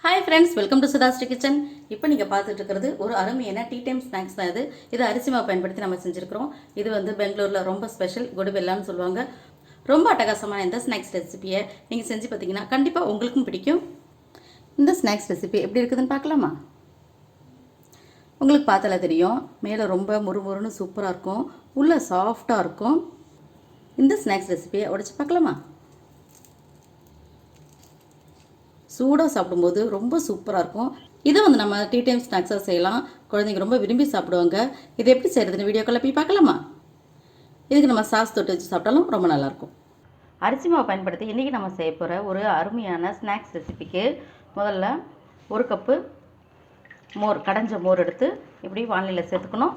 Hi friends, welcome to SudhaSri Kitchen. இப்போ நீங்க பார்த்துட்டு இருக்கிறது ஒரு அருமையான டீ டைம் ஸ்நாக்ஸ் தான் இது அரிசி மாவு பயன்படுத்தி நம்ம செஞ்சிருக்கிறோம். இது பெங்களூர்ல ரொம்ப ஸ்பெஷல் கொடுபெல்லான்னு சொல்லுவாங்க. ரொம்ப அட்டகாசமான இந்த ஸ்நாக்ஸ் ரெசிபியை நீங்க செஞ்சு பார்த்தீங்கன்னா கண்டிப்பா உங்களுக்கும் பிடிக்கும். இந்த ஸ்நாக்ஸ் ரெசிபி எப்படி இருக்குதுன்னு பார்க்கலாமா? உங்களுக்கு பார்த்தாலே தெரியும், மேலே ரொம்ப முறுமுறுன்னு சூப்பரா இருக்கும், உள்ள சாஃப்ட்டா இருக்கும். இந்த ஸ்நாக்ஸ் ரெசிபியை உடைச்சு பார்க்கலாமா? சூடாக சாப்பிடும்போது ரொம்ப சூப்பராக இருக்கும். இதை நம்ம டீ டைம் ஸ்நாக்ஸாக செய்யலாம். குழந்தைங்க ரொம்ப விரும்பி சாப்பிடுவாங்க. இது எப்படி செய்கிறதுன்னு வீடியோக்குள்ளே போய் பார்க்கலாமா? இதுக்கு நம்ம சாஸ் தொட்டு வச்சு சாப்பிட்டாலும் ரொம்ப நல்லாயிருக்கும். அரிசி மாவை பயன்படுத்தி இன்றைக்கி நம்ம செய்ய போகிற ஒரு அருமையான ஸ்நாக்ஸ் ரெசிபிக்கு முதல்ல ஒரு கப்பு மோர், கடைஞ்ச மோர் எடுத்து இப்படி வானிலையில் சேர்த்துக்கணும்.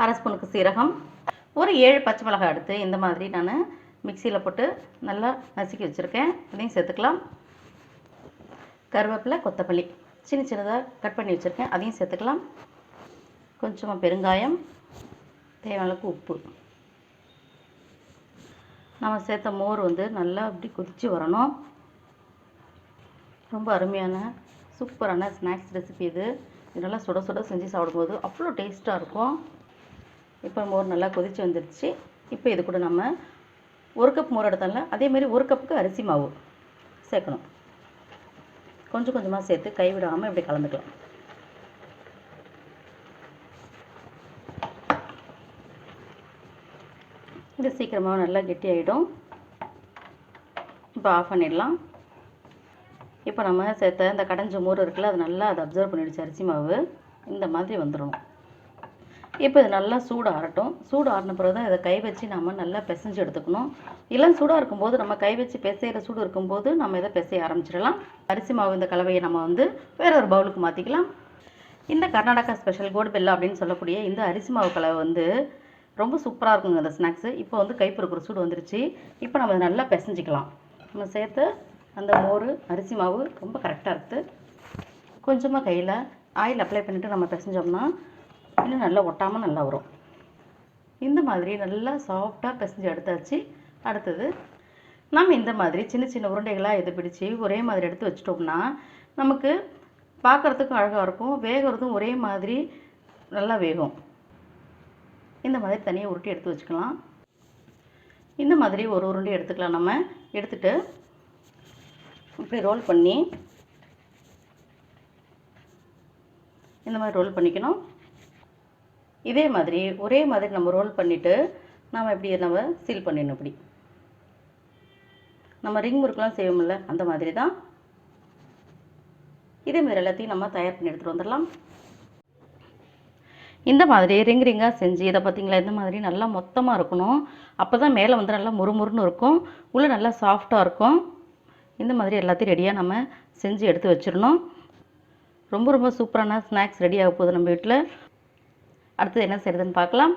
அரை ஸ்பூனுக்கு சீரகம், ஒரு 7 பச்சை மிளகாய் எடுத்து இந்த மாதிரி நான் மிக்சியில் போட்டு நல்லா நசுக்கி வச்சுருக்கேன். அதையும் சேர்த்துக்கலாம். கருவேப்பிலை, கொத்தமல்லி சின்ன சின்னதாக கட் பண்ணி வச்சுருக்கேன், அதையும் சேர்த்துக்கலாம். கொஞ்சமாக பெருங்காயம், தேவையான அளவுக்கு உப்பு. நம்ம சேர்த்த மோர் நல்லா அப்படி கொதித்து வரணும். ரொம்ப அருமையான சூப்பரான ஸ்நாக்ஸ் ரெசிபி இது. நல்லா சுட சுட செஞ்சு சாப்பிடும்போது அவ்வளோ டேஸ்ட்டாக இருக்கும். இப்போ மோர் நல்லா கொதித்து வந்துடுச்சு. இப்போ இது கூட நம்ம 1 கப் மோர் எடுத்தால அதேமாதிரி 1 கப்புக்கு அரிசி மாவு சேர்க்கணும். கொஞ்சம் கொஞ்சமாக சேர்த்து கைவிடாமல் இப்படி கலந்துக்கலாம். இது சீக்கிரமாக நல்லா கெட்டியாகிடும். இப்போ ஆஃப் பண்ணிடலாம். இப்போ நம்ம சேர்த்த இந்த கடைஞ்ச மோர் இருக்குல்ல, அது நல்லா அதை அப்சர்வ் பண்ணிடுச்சு அரிசி மாவு. இந்த மாதிரி வந்துடணும். இப்போ இது நல்லா சூடு ஆறட்டும். சூடு ஆறின பிறகு தான் இதை கை வச்சு நம்ம நல்லா பிசைஞ்சு எடுத்துக்கணும். இல்லை சூடாக இருக்கும்போது நம்ம கை வச்சு பிசைகிற சூடு இருக்கும்போது நம்ம இதை பிசைய ஆரம்பிச்சிடலாம். அரிசி மாவு இந்த கலவையை நம்ம வேற ஒரு பவுலுக்கு மாற்றிக்கலாம். இந்த கர்நாடகா ஸ்பெஷல் கோடுபெல்லா அப்படின்னு சொல்லக்கூடிய இந்த அரிசி மாவு கலவை ரொம்ப சூப்பராக இருக்குங்க இந்த ஸ்நாக்ஸு. இப்போ கை பொறுக்கிற சூடு வந்துருச்சு. இப்போ நம்ம நல்லா பிசைஞ்சிக்கலாம். நம்ம சேர்த்து அந்த மோர் அரிசி மாவு ரொம்ப கரெக்டாக இருக்குது. கொஞ்சமாக கையில் ஆயில் அப்ளை பண்ணிவிட்டு நம்ம பிசைஞ்சோம்னா இன்னும் நல்லா ஒட்டாமல் நல்லா வரும். இந்த மாதிரி நல்லா சாஃப்டாக பிசைஞ்சு எடுத்தாச்சு. அடுத்தது நம்ம இந்த மாதிரி சின்ன சின்ன உருண்டைகளாக எது பிடிச்சி ஒரே மாதிரி எடுத்து வச்சிட்டோம்னா நமக்கு பார்க்குறதுக்கும் அழகாக இருக்கும், வேகிறதும் ஒரே மாதிரி நல்லா வேகும். இந்த மாதிரி தனியாக உருட்டி எடுத்து வச்சுக்கலாம். இந்த மாதிரி ஒரு உருண்டை எடுத்துக்கலாம். நம்ம எடுத்துகிட்டு இப்படி ரோல் பண்ணி இந்த மாதிரி ரோல் பண்ணிக்கணும். இதே மாதிரி ஒரே மாதிரி நம்ம ரோல் பண்ணிவிட்டு நம்ம இப்படி நம்ம சீல் பண்ணிடணும். இப்படி நம்ம ரிங் முறுக்கெலாம் செய்வோம்ல, அந்த மாதிரி தான். இதே மாதிரி எல்லாத்தையும் நம்ம தயார் பண்ணி எடுத்துகிட்டு வந்துடலாம். இந்த மாதிரி ரிங் ரிங்காக செஞ்சு இதை பார்த்திங்களா, இந்த மாதிரி நல்லா மொத்தமாக இருக்கணும். அப்போ தான் மேலே நல்லா முறுமுறுன்னு இருக்கும், உள்ளே நல்லா சாஃப்டாக இருக்கும். இந்த மாதிரி எல்லாத்தையும் ரெடியாக நம்ம செஞ்சு எடுத்து வச்சிடணும். ரொம்ப ரொம்ப சூப்பரான ஸ்நாக்ஸ் ரெடி ஆக போகுது நம்ம வீட்டில். அடுத்தது என்ன செய்கிறதுன்னு பார்க்கலாம்.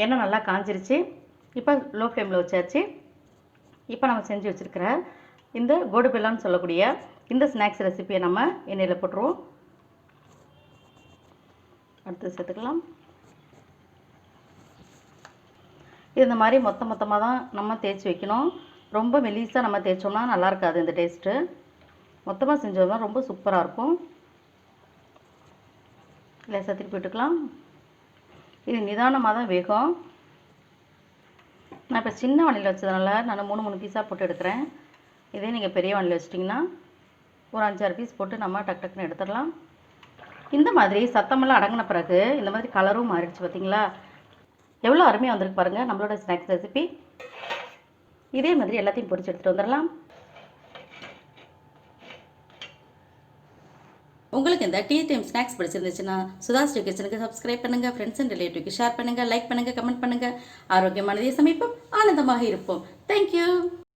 எண்ணெய் நல்லா காஞ்சிருச்சு. இப்போ லோ ஃப்ளேமில் வச்சாச்சு. இப்போ நம்ம செஞ்சு வச்சுருக்கிற இந்த கோடுபெல்லான்னு சொல்லக்கூடிய இந்த ஸ்நாக்ஸ் ரெசிபியை நம்ம எண்ணெயில் போட்டுருவோம். அடுத்து சேர்த்துக்கலாம். இது இந்த மாதிரி மொத்தமாக தான் நம்ம தேய்ச்சி வைக்கணும். ரொம்ப மெலிசாக நம்ம தேய்ச்சோம்னா நல்லா இருக்காது இந்த டேஸ்ட்டு. மொத்தமாக செஞ்சோம்னா ரொம்ப சூப்பராக இருக்கும். லேசாக திருப்பி விட்டுக்கலாம். இது நிதானமாக தான் வேகும். நான் இப்போ சின்ன வானிலை வச்சதுனால நான் 3 பீஸாக போட்டு எடுக்கிறேன். இதே நீங்கள் பெரிய வானிலை வச்சிட்டிங்கன்னா ஒரு 5-6 பீஸ் போட்டு நம்ம டக் டக்குன்னு எடுத்துடலாம். இந்த மாதிரி சத்தமெல்லாம் அடங்கின பிறகு இந்த மாதிரி கலரும் மாறிடுச்சு. பார்த்தீங்களா, எவ்வளோ அருமையாக வந்திருக்கு பாருங்கள் நம்மளோட ஸ்நாக்ஸ் ரெசிபி. இதே மாதிரி எல்லாத்தையும் பொரிச்சு எடுத்துகிட்டு வந்துடலாம். உங்களுக்கு இந்த டீ டைம் ஸ்நாக்ஸ் பிடிச்சிருந்துச்சுன்னா சுதாஸ்ரீ கிச்சனுக்கு சப்ஸ்கிரைப் பண்ணுங்கள், ஃப்ரெண்ட்ஸ் அண்ட் ரிலேட்டிவ்க்கு ஷேர் பண்ணுங்கள், லைக் பண்ணுங்கள், கமெண்ட் பண்ணுங்கள். ஆரோக்கியமானதே சமைப்போம், ஆனந்தமாக இருப்போம். தேங்க்யூ.